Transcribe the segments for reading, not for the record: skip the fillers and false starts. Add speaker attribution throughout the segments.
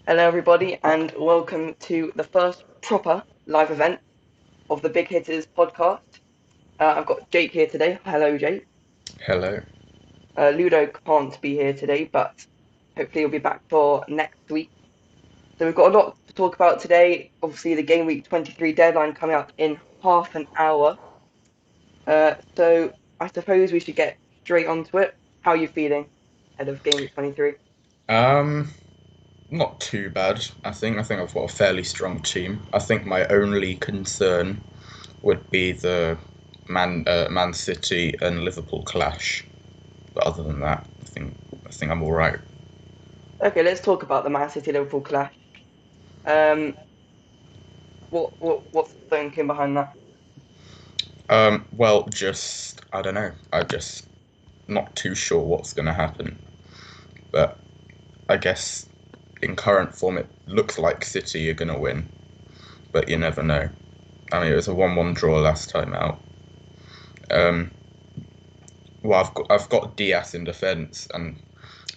Speaker 1: Hello, everybody, and welcome to the first proper live event of the Big Hitters podcast. I've got Jake here today. Hello, Jake.
Speaker 2: Hello.
Speaker 1: Ludo can't be here today, but hopefully he'll be back for next week. So we've got a lot to talk about today. Obviously, the Game Week 23 deadline coming up in half an hour. So I suppose we should get straight onto it. How are you feeling ahead of Game Week 23?
Speaker 2: Um, Not too bad. I think I've got a fairly strong team. I think my only concern would be the Man City and Liverpool clash. But other than that, I think I'm all right.
Speaker 1: Okay, let's talk about the Man City Liverpool clash. Um, what's the thinking behind that?
Speaker 2: Well, just I don't know. I just not too sure what's going to happen. But I guess in current form, it looks like City are going to win. But you never know. I mean, it was a 1-1 draw last time out. Um, well, I've got Diaz in defence, and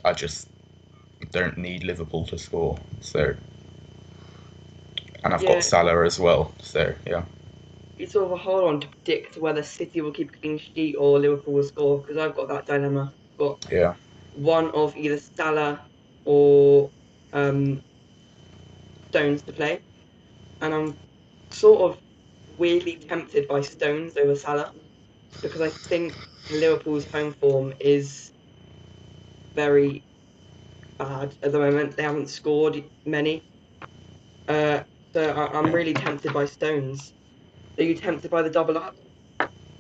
Speaker 2: I just don't need Liverpool to score. So, and I've got
Speaker 1: Yeah,
Speaker 2: Salah as well. So yeah,
Speaker 1: it's sort of a hard one to predict whether City will keep a clean sheet or Liverpool will score because I've got that dilemma. Got
Speaker 2: yeah.
Speaker 1: one of either Salah or um, Stones to play, and I'm sort of weirdly tempted by Stones over Salah because I think Liverpool's home form is very bad at the moment. They haven't scored many, uh, so I'm really tempted by Stones. Are you tempted by the double up?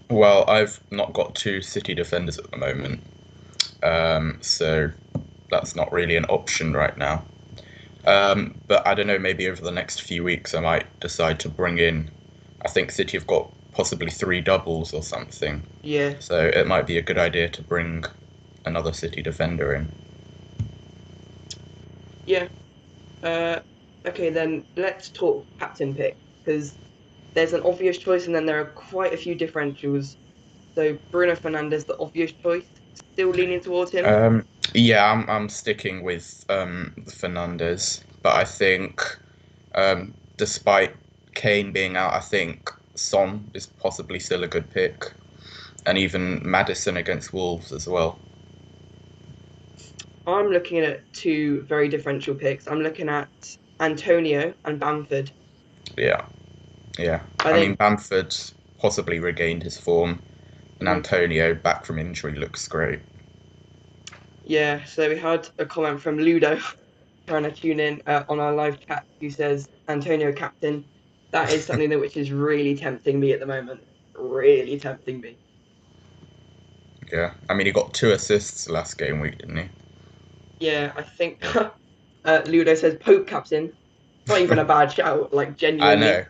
Speaker 2: Well, I've not got two City defenders at the moment, so that's not really an option right now. But I don't know. Maybe over the next few weeks, I might decide to bring in. I think City have got possibly three doubles or something,
Speaker 1: Yeah,
Speaker 2: so it might be a good idea to bring another City defender in.
Speaker 1: yeah. Uh, okay, then let's talk captain pick because there's an obvious choice and then there are quite a few differentials. So Bruno Fernandes, the obvious choice, still leaning towards him.
Speaker 2: Yeah, I'm sticking with Fernandez, but I think despite Kane being out, I think Son is possibly still a good pick, and even Madison against Wolves as well.
Speaker 1: I'm looking at two very differential picks. I'm looking at Antonio and Bamford.
Speaker 2: Yeah, yeah.
Speaker 1: I
Speaker 2: I mean,
Speaker 1: think,
Speaker 2: Bamford possibly regained his form, and
Speaker 1: mhm,
Speaker 2: Antonio back from injury looks great.
Speaker 1: yeah. So we had a comment from Ludo trying to tune in on our live chat who says Antonio captain. That is something that which is really tempting me at the moment. Really tempting me.
Speaker 2: Yeah, I mean, he got two assists last game week, didn't he?
Speaker 1: Yeah, I think Ludo says Pope captain. Not even a bad shout, like
Speaker 2: I know,
Speaker 1: genuinely.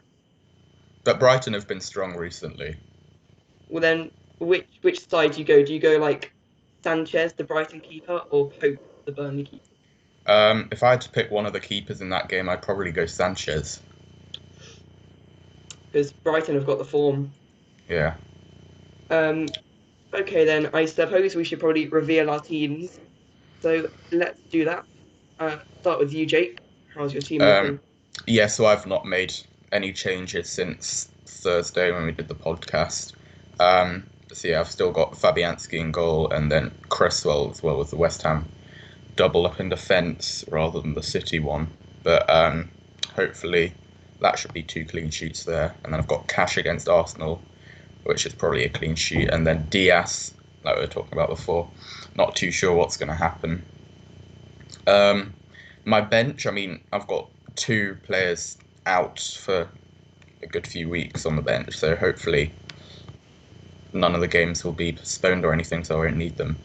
Speaker 2: but Brighton have been strong recently.
Speaker 1: Well then, which side do you go? Do you go like Sanchez, the Brighton keeper, or Pope, the Burnley keeper?
Speaker 2: If I had to pick one of the keepers in that game, I'd probably go Sanchez.
Speaker 1: Because Brighton have got the form.
Speaker 2: Yeah.
Speaker 1: Um, okay then, I suppose we should probably reveal our teams. So let's do that. Start with you, Jake. How's your team
Speaker 2: Um,
Speaker 1: looking?
Speaker 2: yeah, so I've not made any changes since Thursday when we did the podcast. So yeah, I've still got Fabianski in goal and then Cresswell as well with the West Ham double up in defence rather than the City one. But hopefully that should be two clean sheets there. And then I've got Cash against Arsenal, which is probably a clean sheet. And then Diaz, like we were talking about before, not too sure what's going to happen. Um, my bench, I mean, I've got two players out for a good few weeks on the bench, so hopefully none of the games will be postponed or anything, so I won't need them.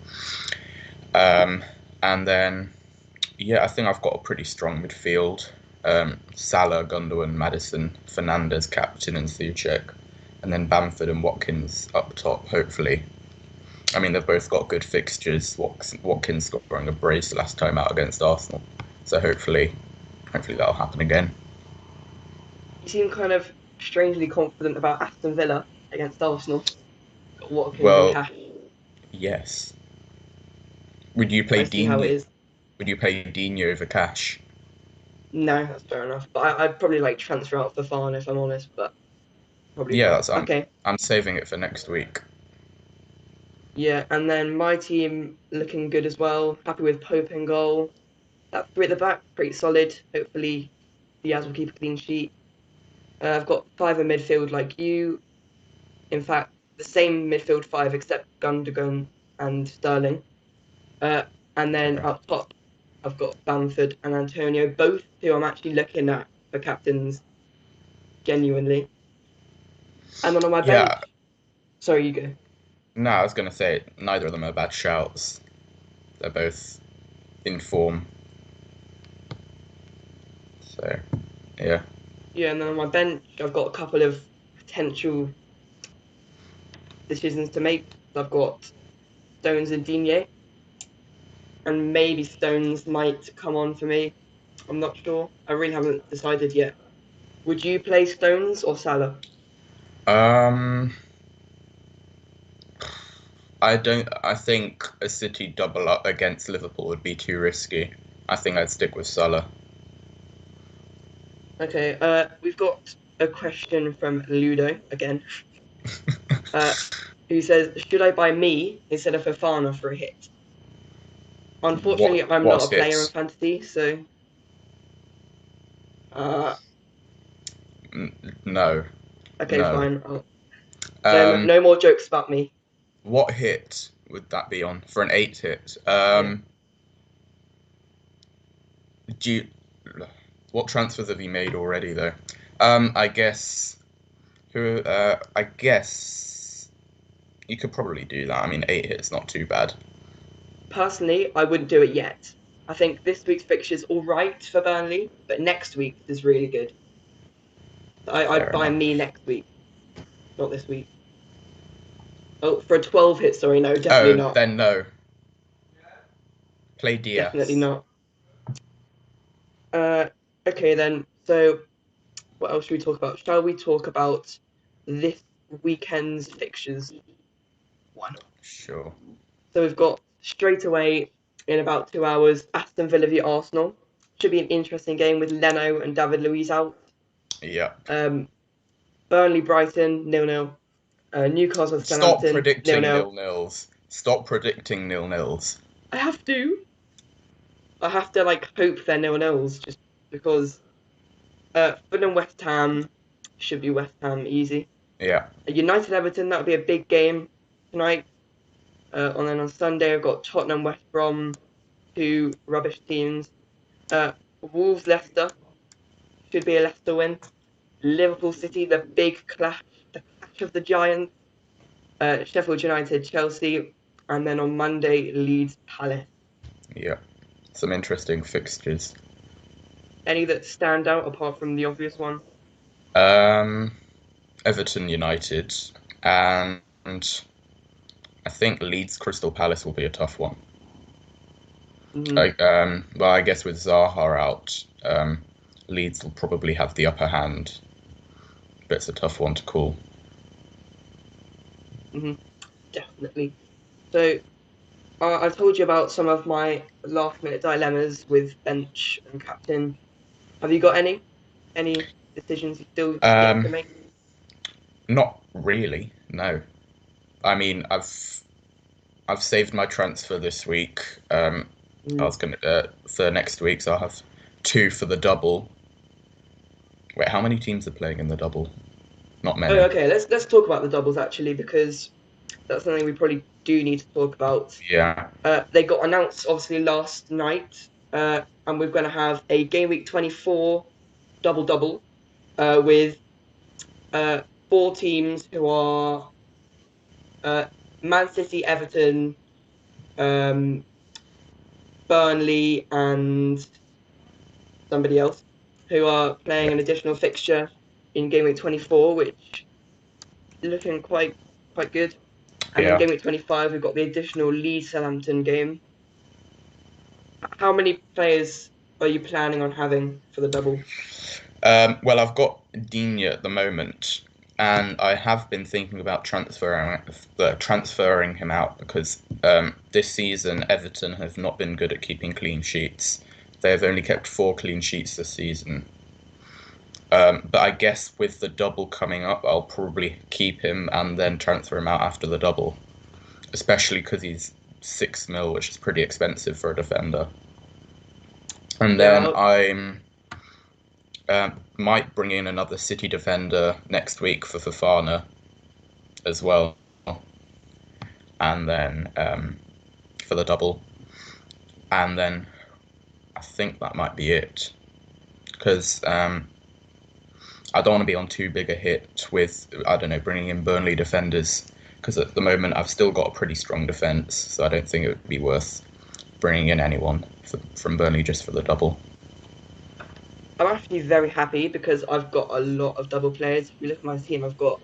Speaker 2: Um, and then, yeah, I think I've got a pretty strong midfield. Salah, Gundogan, Madison, Fernandez, captain, and Suchek. And then Bamford and Watkins up top, hopefully. I mean, they've both got good fixtures. Watkins scoring a brace last time out against Arsenal. So hopefully that'll happen again.
Speaker 1: You seem kind of strangely confident about Aston Villa against Arsenal. Got Watkins and
Speaker 2: Well,
Speaker 1: Cash.
Speaker 2: yes. Would you play
Speaker 1: I see how it
Speaker 2: Dino?
Speaker 1: is.
Speaker 2: Would you play Dino over Cash?
Speaker 1: No, that's fair enough. But I'd probably like transfer out for Farn if I'm honest, but probably
Speaker 2: Yeah,
Speaker 1: not.
Speaker 2: that's
Speaker 1: Okay.
Speaker 2: I'm saving it for next week.
Speaker 1: Yeah, and then my team looking good as well. Happy with Pope in goal. That three at the back, pretty solid. Hopefully Diaz will keep a clean sheet. I've got five in midfield like you. In fact, the same midfield five except Gundogan and Sterling. Uh, and then
Speaker 2: Okay.
Speaker 1: up top, I've got Bamford and Antonio, both who I'm actually looking at for captains genuinely. And then on my
Speaker 2: Yeah,
Speaker 1: bench, sorry, you go.
Speaker 2: no, I was gonna say neither of them are bad shouts. They're both in form. So yeah.
Speaker 1: Yeah, and then on my bench, I've got a couple of potential decisions to make. I've got Stones and Digne, and maybe Stones might come on for me. I'm not sure. I really haven't decided yet. Would you play Stones or Salah?
Speaker 2: Um, I don't. I think a City double up against Liverpool would be too risky. I think I'd stick with Salah.
Speaker 1: Okay, we've got a question from Ludo again, uh, who says, "Should I buy me instead of Fofana for a hit?" Unfortunately, I'm not
Speaker 2: What
Speaker 1: a player in
Speaker 2: hits?
Speaker 1: fantasy, so uh,
Speaker 2: No,
Speaker 1: okay,
Speaker 2: no.
Speaker 1: fine.
Speaker 2: Um,
Speaker 1: No more jokes about me.
Speaker 2: what hit would that be on for an 8 hit?
Speaker 1: Yeah,
Speaker 2: Do you, what transfers have you made already though? I guess who? I guess you could probably do that. I mean, 8 hits not too bad.
Speaker 1: personally, I wouldn't do it yet. I think this week's fixture's all right for Burnley, but next week's is really good. I'd
Speaker 2: Fair
Speaker 1: buy
Speaker 2: enough.
Speaker 1: me next week, not this week. Oh, for a 12 hit, sorry, no, definitely
Speaker 2: Oh,
Speaker 1: not.
Speaker 2: then no. Play
Speaker 1: Definitely
Speaker 2: DS.
Speaker 1: not. Uh, okay then. So what else should we talk about? Shall we talk about this weekend's fixtures? Why not?
Speaker 2: Sure.
Speaker 1: So we've got straight away in about 2 hours Aston Villa v Arsenal. Should be an interesting game with Leno and David Luiz out.
Speaker 2: Yep.
Speaker 1: Um, Burnley Brighton 0-0. Newcastle
Speaker 2: Stop
Speaker 1: Southampton 0
Speaker 2: predicting
Speaker 1: 0.
Speaker 2: nil-nils. Stop predicting nil-nils.
Speaker 1: I have to. I have to like hope they're 0-0s just because Fulham West Ham should be West Ham easy.
Speaker 2: Yeah.
Speaker 1: United Everton, that'll be a big game tonight. And then on Sunday, I've got Tottenham West Brom, two rubbish teams. Wolves Leicester should be a Leicester win. Liverpool City, the clash of the giants. Sheffield United Chelsea, and then on Monday Leeds Palace.
Speaker 2: Yeah. Some interesting fixtures.
Speaker 1: Any that stand out apart from the obvious one?
Speaker 2: Um, Everton United, and I think Leeds Crystal Palace will be a tough one.
Speaker 1: Hmm.
Speaker 2: Well, I guess with Zaha out, Leeds will probably have the upper hand, but it's a tough one to call.
Speaker 1: Hmm. Definitely. So I've told you about some of my last minute dilemmas with bench and captain. Have you got any? Any decisions you still yet to
Speaker 2: Um,
Speaker 1: make?
Speaker 2: Not really, no. I mean, I've saved my transfer this week. I
Speaker 1: Mm.
Speaker 2: was gonna for next week, so I'll have two for the double. Wait, how many teams are playing in the double? Not
Speaker 1: Oh,
Speaker 2: many.
Speaker 1: okay. Let's talk about the doubles actually because that's something we probably do need to talk about.
Speaker 2: Yeah,
Speaker 1: They got announced obviously last night, and we're going to have a game week 24 double double with uh, four teams who are uh, Man City, Everton, um, Burnley, and somebody else who are playing
Speaker 2: yeah,
Speaker 1: an additional fixture in game week 24, which is looking quite good. And then
Speaker 2: yeah.
Speaker 1: game week 25, we've got the additional Leeds Southampton game. How many players are you planning on having for the double?
Speaker 2: Well, I've got Digne at the moment, and I have been thinking about transferring him out because this season Everton have not been good at keeping clean sheets. They have only kept 4 clean sheets this season. But I guess with the double coming up, I'll probably keep him and then transfer him out after the double, especially because he's 6 mil, which is pretty expensive for a defender. And
Speaker 1: Yeah,
Speaker 2: then I'm might bring in another City defender next week for Fofana as well, and then for the double, and then I think that might be it, because I don't want to be on too big a hit with, I don't know, bringing in Burnley defenders, because at the moment I've still got a pretty strong defence, so I don't think it would be worth bringing in anyone from Burnley just for the double.
Speaker 1: I'm actually very happy because I've got a lot of double players. If you look at my team, I've got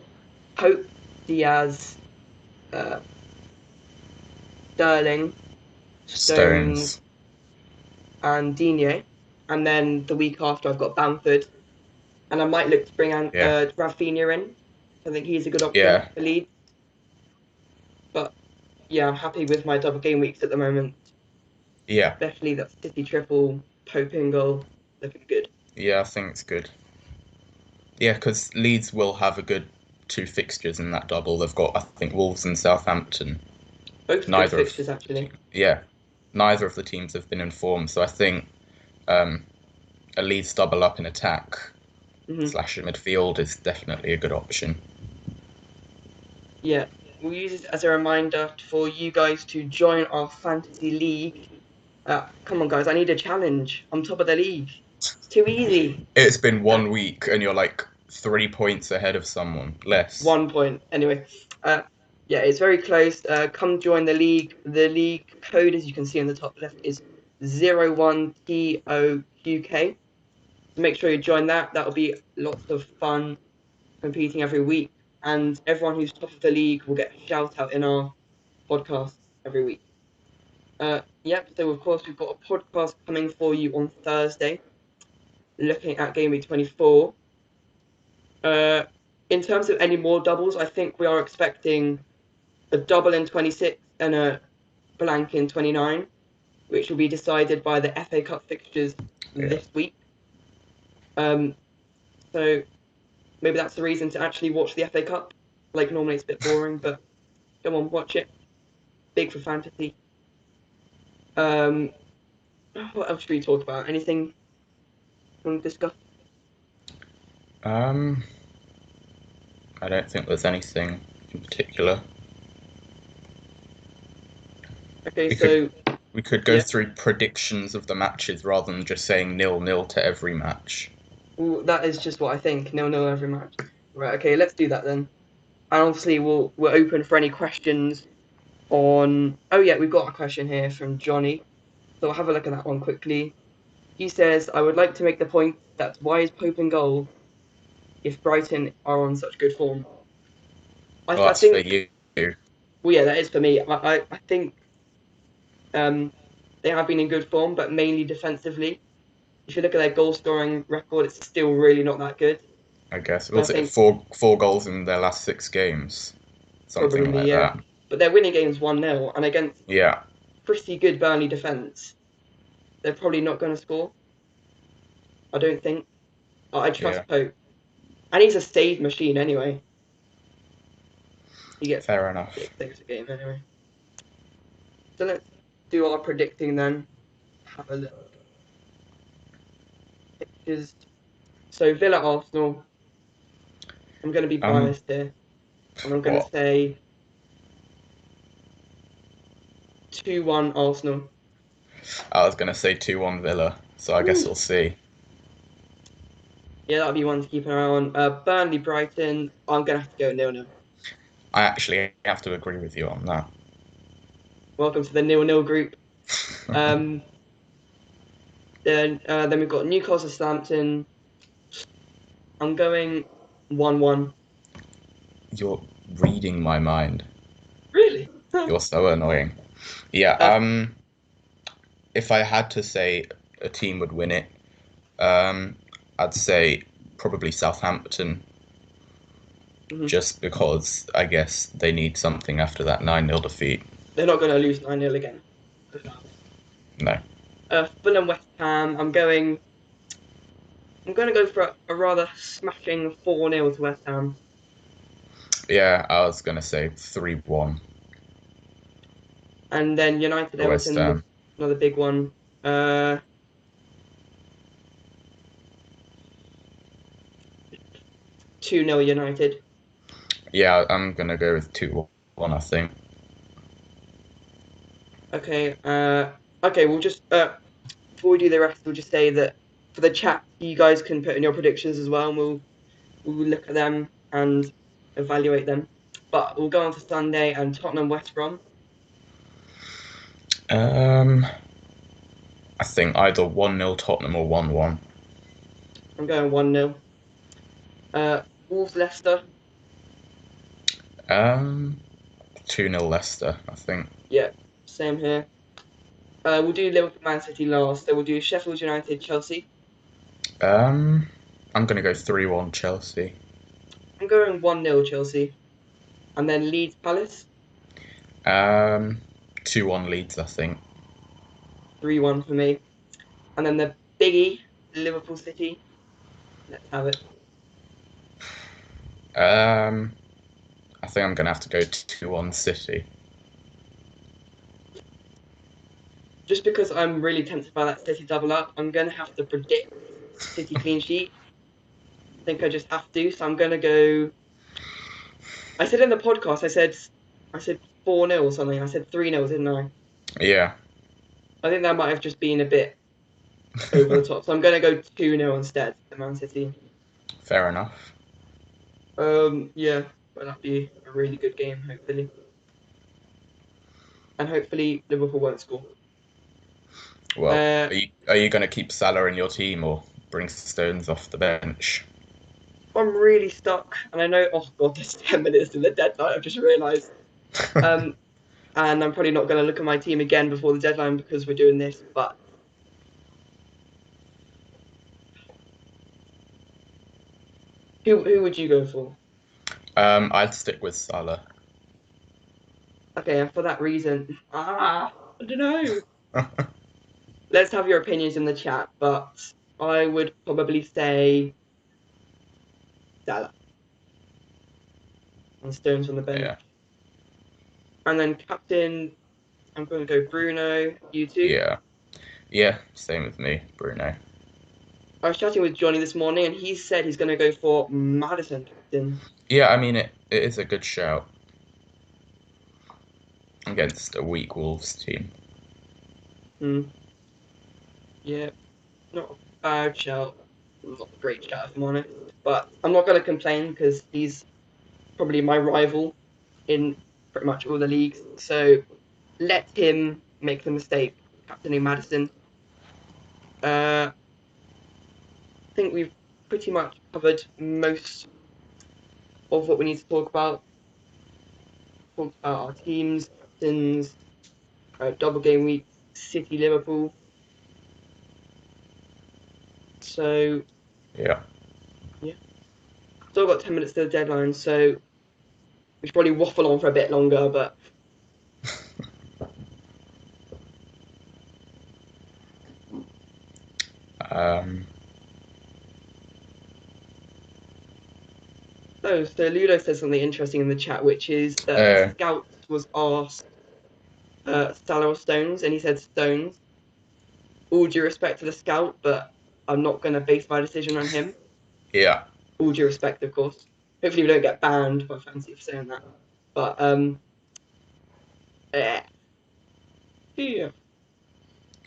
Speaker 1: Pope, Diaz, uh, Sterling, Stones,
Speaker 2: Stones.
Speaker 1: and Digne. And then the week after, I've got Bamford. And I might look to bring
Speaker 2: Yeah.
Speaker 1: Rafinha in. I think he's a good option
Speaker 2: Yeah.
Speaker 1: for Leeds. But yeah, I'm happy with my double game weeks at the moment.
Speaker 2: Yeah.
Speaker 1: Especially that City triple, Pope in goal, looking good.
Speaker 2: Yeah, I think it's good. Yeah, because Leeds will have a good 2 fixtures in that double. They've got, I think, Wolves and Southampton.
Speaker 1: Both good
Speaker 2: Neither of
Speaker 1: fixtures, actually.
Speaker 2: yeah, neither of the teams have been informed. So I think um, a Leeds double up in attack
Speaker 1: Hmm.
Speaker 2: slash midfield is definitely a good option.
Speaker 1: Yeah, we'll use it as a reminder for you guys to join our fantasy league. Come on, guys, I need a challenge. I'm top of the league. It's too easy.
Speaker 2: It's been
Speaker 1: Uh,
Speaker 2: 1 week and you're like 3 points ahead of someone less.
Speaker 1: 1 point. Anyway, uh, yeah, it's very close. Come join the league. The league code, as you can see on the top left, is 01TOQK. So make sure you join that. That'll be lots of fun competing every week. And everyone who's top of the league will get a shout out in our podcasts every week. Yep, so of course we've got a podcast coming for you on Thursday, looking at Game Week 24. Uh, in terms of any more doubles, I think we are expecting a double in 26 and a blank in 29, which will be decided by the FA Cup fixtures
Speaker 2: Yeah.
Speaker 1: this week. Um, so maybe that's the reason to actually watch the FA Cup. Like normally it's a bit boring, but come on, watch it. Big for fantasy. Um, what else should we talk about? Anything you want to discuss?
Speaker 2: Um, I don't think there's anything in particular.
Speaker 1: Okay,
Speaker 2: We could
Speaker 1: so
Speaker 2: we could go
Speaker 1: yeah.
Speaker 2: through predictions of the matches rather than just saying 0-0 to every match.
Speaker 1: Well, that is just what I think. No, every match. Right. Okay. Let's do that then. And obviously, we're open for any questions on. Oh yeah, we've got a question here from Johnny. So I'll have a look at that one quickly. He says, "I would like to make the point that why is Pope in goal if Brighton are on such good form?"
Speaker 2: Well,
Speaker 1: I
Speaker 2: that's for
Speaker 1: think.
Speaker 2: you.
Speaker 1: Well, yeah, that is for me. I think um they have been in good form, but mainly defensively. If you look at their goal scoring record, it's still really not that good.
Speaker 2: I guess.
Speaker 1: So I
Speaker 2: Was it
Speaker 1: think
Speaker 2: four goals in their last 6 games? Something
Speaker 1: probably
Speaker 2: like
Speaker 1: yeah.
Speaker 2: that.
Speaker 1: But they're winning games 1-0, and against
Speaker 2: Yeah,
Speaker 1: pretty good Burnley defence, they're probably not going to score. I don't think. I
Speaker 2: yeah.
Speaker 1: trust Pope, and he's a save machine anyway. He gets
Speaker 2: Fair enough.
Speaker 1: 6 saves a game anyway. So let's do our predicting then. Have a look. Pictures. So Villa Arsenal. I'm going to be
Speaker 2: Um,
Speaker 1: biased here, and I'm going to
Speaker 2: what?
Speaker 1: say 2-1 Arsenal.
Speaker 2: I was gonna say 2-1 Villa, so I guess
Speaker 1: Ooh.
Speaker 2: we'll see.
Speaker 1: Yeah, that'll be one to keep an eye on. Burnley Brighton. I'm going to have to go 0-0.
Speaker 2: I actually have to agree with you on that.
Speaker 1: Welcome to the 0-0 group. Um, then we've got Newcastle Southampton. I'm going 1-1.
Speaker 2: You're reading my mind.
Speaker 1: Really?
Speaker 2: You're so annoying. Yeah,
Speaker 1: Uh,
Speaker 2: if I had to say a team would win it, um, I'd say probably Southampton,
Speaker 1: mhm.
Speaker 2: just because I guess they need something after that 9-0 defeat.
Speaker 1: They're not going to lose 9-0 again.
Speaker 2: No.
Speaker 1: Fulham West Ham. I'm going to go for a rather smashing 4-0 to West Ham.
Speaker 2: Yeah, I was gonna say 3-1
Speaker 1: And then United
Speaker 2: for West
Speaker 1: Everton,
Speaker 2: Ham.
Speaker 1: another big one. Uh, 2-0 United.
Speaker 2: Yeah, I'm gonna go with 2-1, I think.
Speaker 1: Okay. Okay. We'll just before we do the rest, we'll just say that for the chat, you guys can put in your predictions as well, and we'll look at them and evaluate them. But we'll go on to Sunday and Tottenham West Brom.
Speaker 2: Um, I think either 1-0 Tottenham or 1-1.
Speaker 1: I'm going 1-0. Wolves Leicester.
Speaker 2: Um, 2-0 Leicester, I think.
Speaker 1: Yeah, same here. We'll do Liverpool Man City last. So we'll do Sheffield United Chelsea.
Speaker 2: Um, I'm gonna go 3-1 Chelsea.
Speaker 1: I'm going 1-0 Chelsea. And then Leeds Palace,
Speaker 2: Um, 2-1 Leeds, I think.
Speaker 1: 3-1 for me. And then the biggie, Liverpool City. Let's have it.
Speaker 2: I think I'm gonna have to go 2-1 City.
Speaker 1: Just because I'm really tempted by that City double up, I'm going to have to predict City clean sheet. I think I just have to. So I'm going to go. I said in the podcast, I said 4-0 or something. I said 3-0, didn't I?
Speaker 2: Yeah,
Speaker 1: I think that might have just been a bit over the top. So I'm going to go 2-0 instead to Man City.
Speaker 2: fair enough.
Speaker 1: Yeah, but that'd be a really good game, hopefully. And hopefully Liverpool won't score.
Speaker 2: Well,
Speaker 1: Uh,
Speaker 2: are you gonna keep Salah in your team or bring Stones off the bench?
Speaker 1: I'm really stuck, and I know. Oh God, there's 10 minutes to the deadline. I've just realised. Um, and I'm probably not going to look at my team again before the deadline because we're doing this. But who would you go for?
Speaker 2: I'd stick with Salah.
Speaker 1: Okay, and for that reason, I don't know. Let's have your opinions in the chat. But I would probably say Salah and Stones on the bench,
Speaker 2: Yeah,
Speaker 1: and then captain. I'm going to go Bruno. You too.
Speaker 2: yeah, yeah. Same with me, Bruno.
Speaker 1: I was chatting with Johnny this morning, and he said he's going to go for Madison captain.
Speaker 2: Yeah, I mean it is a good shout against a weak Wolves team.
Speaker 1: Hmm. Yeah, not a bad shout. Not a great shout, if I'm honest. But I'm not going to complain because he's probably my rival in pretty much all the leagues. So let him make the mistake, captaining Madison. I think we've pretty much covered most of what we need to talk about. Talked about our teams, captains, double game week, City, Liverpool. So
Speaker 2: Yeah.
Speaker 1: yeah, still got 10 minutes to the deadline. So we should probably waffle on for a bit longer, but
Speaker 2: Um,
Speaker 1: so Ludo says something interesting in the chat, which is that a
Speaker 2: uh,
Speaker 1: scout was asked Salah or Stones, and he said Stones. All due respect to the scout, but I'm not going to base my decision on him.
Speaker 2: yeah,
Speaker 1: All due respect, of course. Hopefully, we don't get banned by Fancy for saying that. But eh, yeah,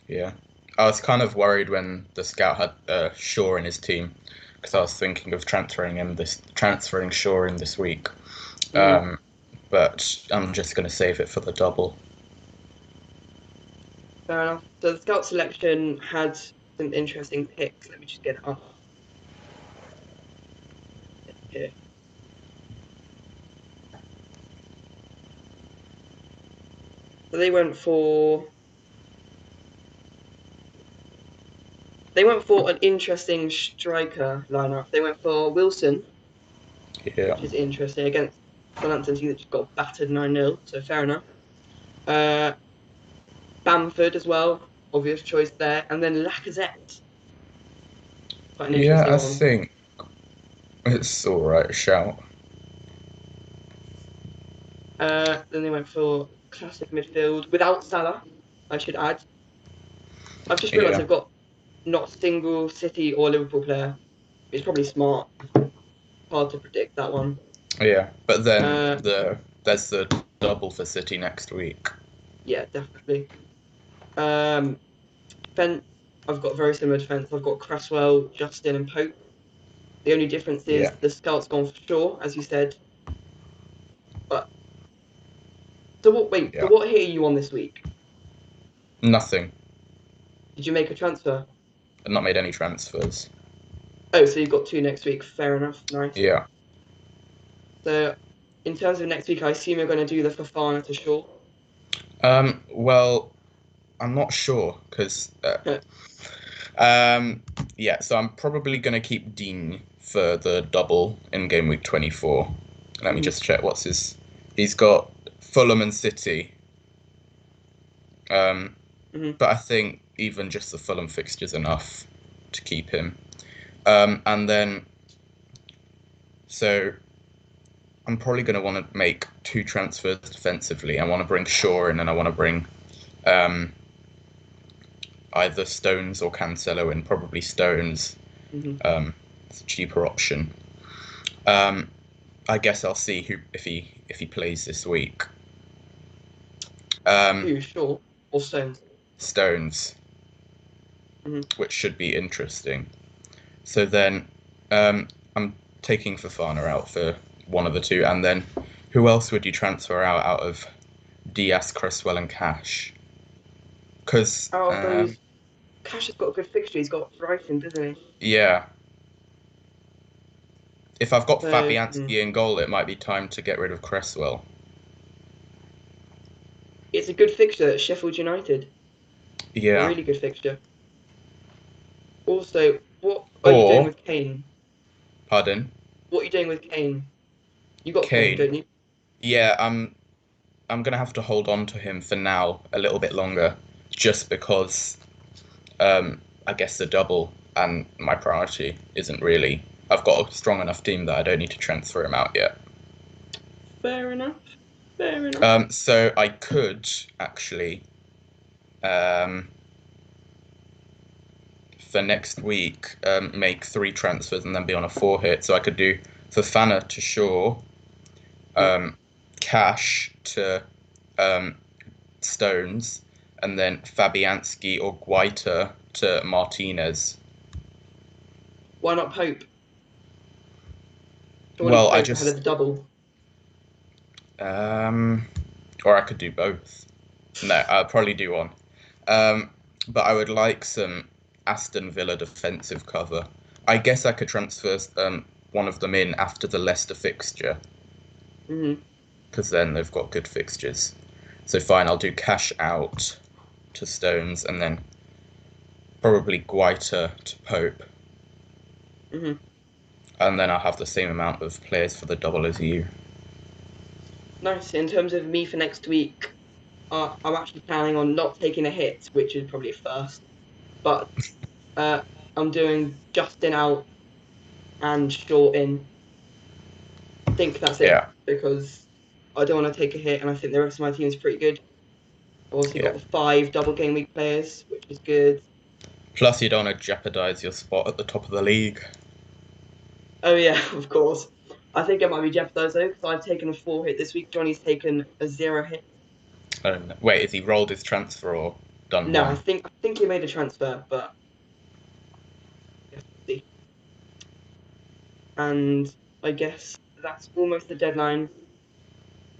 Speaker 2: yeah. I was kind of worried when the scout had Shaw in his team because I was thinking of transferring Shaw in this week.
Speaker 1: mm,
Speaker 2: Um, but I'm just gonna save it for the double.
Speaker 1: fair enough. So the scout selection had some interesting picks. Let me just get it up here. So they went for an interesting striker lineup. They went for Wilson,
Speaker 2: Yeah,
Speaker 1: which is interesting against Southampton team that just got battered 9-0. So fair enough. Uh, Bamford as well. obvious choice there. And then Lacazette, quite an
Speaker 2: Yeah,
Speaker 1: interesting
Speaker 2: I
Speaker 1: one.
Speaker 2: think it's all right. Shout.
Speaker 1: Then they went for classic midfield without Salah, I should add. I've just realised
Speaker 2: Yeah,
Speaker 1: they've got not a single City or Liverpool player. It's probably smart. Hard to predict that one.
Speaker 2: yeah. But then
Speaker 1: Uh,
Speaker 2: there's the double for City next week.
Speaker 1: yeah, definitely. Um, defence, I've got very similar defence. I've got Cresswell, Justin, and Pope. The only difference is
Speaker 2: Yeah,
Speaker 1: the scout's gone for Shaw, as you said. But so what? Wait, so
Speaker 2: yeah.
Speaker 1: what hit are you on this week?
Speaker 2: Nothing.
Speaker 1: Did you make a transfer?
Speaker 2: I've not made any transfers.
Speaker 1: Oh, so you've got two next week. Fair enough. Nice.
Speaker 2: Yeah.
Speaker 1: So in terms of next week, I assume you're going to do the Fafana to Shaw.
Speaker 2: Well, I'm not sure because um, yeah. So I'm probably gonna keep Dean for the double in game week 24. Let me
Speaker 1: hmm
Speaker 2: just check what's his. He's got Fulham and City. Um,
Speaker 1: hmm
Speaker 2: but I think even just the Fulham fixture's enough to keep him. And then so I'm probably going to want to make two transfers defensively. I want to bring Shaw in, and I want to bring um, either Stones or Cancelo in. Probably Stones.
Speaker 1: hmm
Speaker 2: It's a cheaper option. Um, I guess I'll see who if he plays this week. Um,
Speaker 1: Who, Shaw or Stones?
Speaker 2: Stones,
Speaker 1: hmm
Speaker 2: which should be interesting. So then I'm taking Fafana out for one of the two, and then who else would you transfer out of Diaz, Cresswell, and Cash? Because
Speaker 1: Out of those, Cash has got a good fixture. He's got Brighton, doesn't he?
Speaker 2: yeah, if I've got
Speaker 1: So
Speaker 2: Fabianski in goal, it might be time to get rid of Cresswell.
Speaker 1: it's a good fixture at Sheffield United. A
Speaker 2: Yeah.
Speaker 1: really good fixture. Also, what are you doing
Speaker 2: Or,
Speaker 1: with Kane?
Speaker 2: pardon,
Speaker 1: What are you doing with Kane? You got Kane,
Speaker 2: Kane.
Speaker 1: don't you?
Speaker 2: Yeah, I'm gonna have to hold on to him for now a little bit longer, just because I guess the double and my priority isn't really. I've got a strong enough team that I don't need to transfer him out yet.
Speaker 1: Fair enough. Fair enough.
Speaker 2: So I could actually um, for next week make three transfers and then be on a four hit. So I could do Fafana to Shaw,
Speaker 1: Mhm.
Speaker 2: um, Cash to um, Stones, and then Fabianski or Guaita to Martinez.
Speaker 1: Why not Pope? Surely
Speaker 2: Well, I
Speaker 1: Pope ahead of
Speaker 2: just
Speaker 1: the double.
Speaker 2: um, or I could do both. No, I'll probably do one. Um, but I would like some Aston Villa defensive cover. I guess I could transfer one of them in after the Leicester fixture
Speaker 1: hmm
Speaker 2: because then they've got good fixtures. So fine, I'll do Cash out to Stones and then probably Guaita to Pope,
Speaker 1: hmm
Speaker 2: and then I'll have the same amount of players for the double as you.
Speaker 1: Nice. In terms of me for next week, I'm actually planning on not taking a hit, which is probably a first. But uh, I'm doing Justin out and Shaw in. I think that's it
Speaker 2: Yeah,
Speaker 1: because I don't want to take a hit, and I think the rest of my team is pretty good. I've also got
Speaker 2: yeah.
Speaker 1: the five double game week players, which is good.
Speaker 2: Plus, you don't want to jeopardize your spot at the top of the league.
Speaker 1: Oh yeah, of course. I think it might be jeopardised though because I've taken a four hit this week. Johnny's taken a zero hit.
Speaker 2: Wait, has he rolled his transfer or done
Speaker 1: No, I
Speaker 2: one?
Speaker 1: think I think he made a transfer, but yes, we'll see. And I guess that's almost the deadline.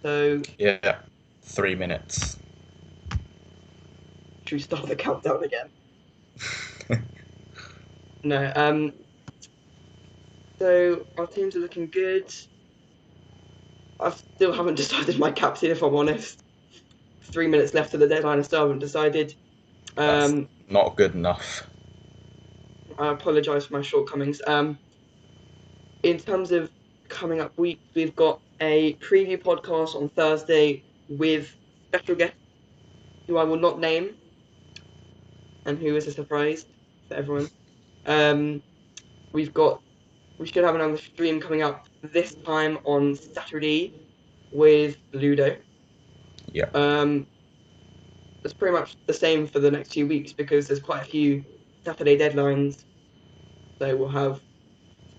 Speaker 1: So
Speaker 2: Yeah, 3 minutes.
Speaker 1: should we start the countdown again? No. So our teams are looking good. I still haven't decided my captain, if I'm honest. 3 minutes left to the deadline. I still haven't decided.
Speaker 2: That's
Speaker 1: Um,
Speaker 2: not good enough.
Speaker 1: I apologise for my shortcomings. In terms of coming up weeks, we've got a preview podcast on Thursday with special guest who I will not name. and who is a surprise for everyone. Um, we've got we should have another stream coming up this time on Saturday with Ludo.
Speaker 2: Yeah.
Speaker 1: It's pretty much the same for the next 2 weeks because there's quite a few Saturday deadlines. So we'll have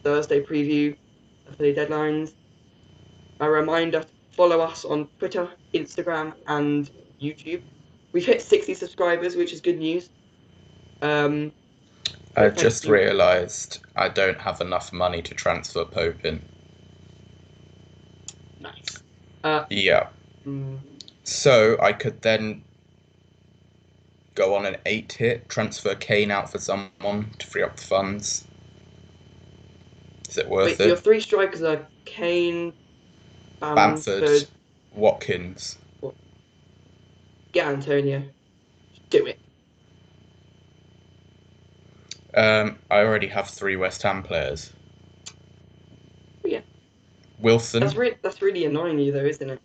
Speaker 1: Thursday preview, Saturday deadlines. A reminder to follow us on Twitter, Instagram, and YouTube. We've hit 60 subscribers, which is good news.
Speaker 2: I
Speaker 1: So thank
Speaker 2: just
Speaker 1: you.
Speaker 2: realised I don't have enough money to transfer Pope in.
Speaker 1: Nice.
Speaker 2: Yeah.
Speaker 1: Mm,
Speaker 2: So I could then go on an 8-hit, transfer Kane out for someone to free up the funds. Is it worth
Speaker 1: wait, so your
Speaker 2: it?
Speaker 1: three strikers are Kane,
Speaker 2: Bamford,
Speaker 1: Bamford,
Speaker 2: Watkins.
Speaker 1: what? Get Antonio. Do it.
Speaker 2: I already have 3 West Ham players.
Speaker 1: But yeah,
Speaker 2: Wilson.
Speaker 1: that's really annoying you though, isn't it?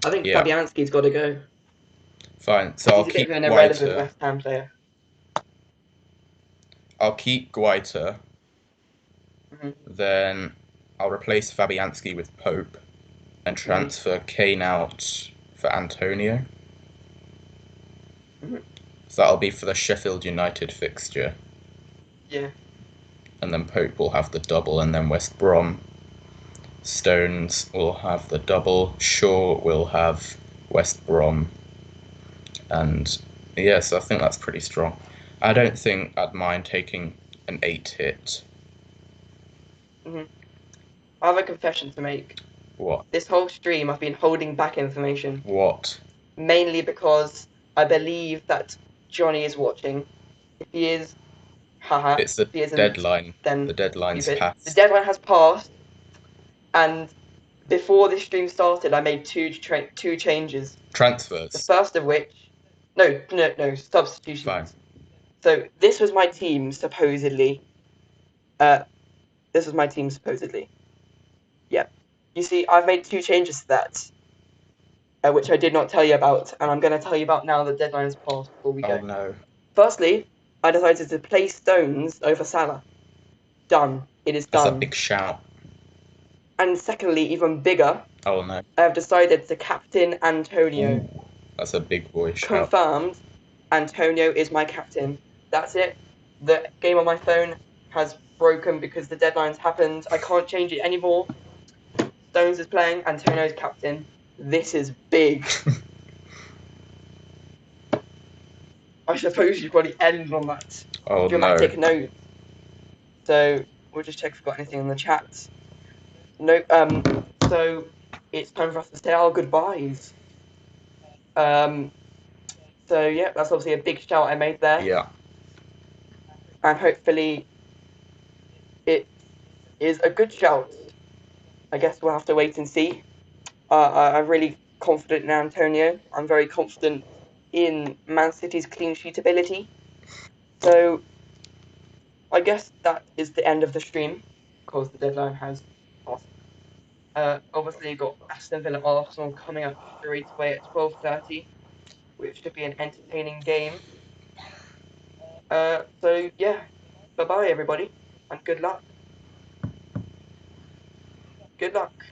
Speaker 1: I think
Speaker 2: Yeah,
Speaker 1: Fabianski's got to go.
Speaker 2: fine. So I'll
Speaker 1: He's a bit
Speaker 2: keep
Speaker 1: of an irrelevant
Speaker 2: Guaita.
Speaker 1: West Ham player.
Speaker 2: I'll keep Guaita.
Speaker 1: Hmm.
Speaker 2: Then I'll replace Fabianski with Pope and
Speaker 1: Hmm.
Speaker 2: transfer Kane out for Antonio.
Speaker 1: Hmm.
Speaker 2: So that'll be for the Sheffield United fixture.
Speaker 1: Yeah.
Speaker 2: And then Pope will have the double, and then West Brom. Stones will have the double. Shaw will have West Brom. And yes, I think that's pretty strong. I don't think I'd mind taking an 8-hit.
Speaker 1: Hmm. I have a confession to make.
Speaker 2: What?
Speaker 1: This whole stream, I've been holding back information,
Speaker 2: What?
Speaker 1: mainly because I believe that Johnny is watching. If he is, haha.
Speaker 2: It's the
Speaker 1: If he isn't,
Speaker 2: deadline.
Speaker 1: then
Speaker 2: The deadline's
Speaker 1: stupid. The
Speaker 2: passed.
Speaker 1: deadline has passed, and before this stream started, I made two changes. The
Speaker 2: Transfers.
Speaker 1: first of which, no,
Speaker 2: Fine.
Speaker 1: substitutions. So this was my team supposedly. Uh, this was my team supposedly. Yeah. You see, I've made two changes to that, which I did not tell you about, and I'm going to tell you about now. The deadline is passed before we
Speaker 2: Oh
Speaker 1: go.
Speaker 2: no.
Speaker 1: Firstly, I decided to play Stones over Salah. Done. It is
Speaker 2: That's a
Speaker 1: done.
Speaker 2: big shout.
Speaker 1: And secondly, even bigger,
Speaker 2: Oh no.
Speaker 1: I have decided to captain Antonio.
Speaker 2: Ooh. That's a big boy shout.
Speaker 1: Confirmed, Antonio is my captain. That's it. The game on my phone has broken because the deadline's happened. I can't change it anymore. Stones is playing, Antonio's captain. This is big. I suppose you probably end on that
Speaker 2: Oh no.
Speaker 1: dramatic note. So we'll just check if we've got anything in the chat. No. So it's time for us to say our goodbyes. Um. So yeah, that's obviously a big shout I made there,
Speaker 2: Yeah.
Speaker 1: and hopefully it is a good shout. I guess we'll have to wait and see. I'm really confident in Antonio. I'm very confident in Man City's clean sheet ability. So I guess that is the end of the stream because the deadline has passed. Obviously, you've got Aston Villa Arsenal coming up straight away at 12:30, which should be an entertaining game. So yeah, bye bye everybody, and good luck. Good luck.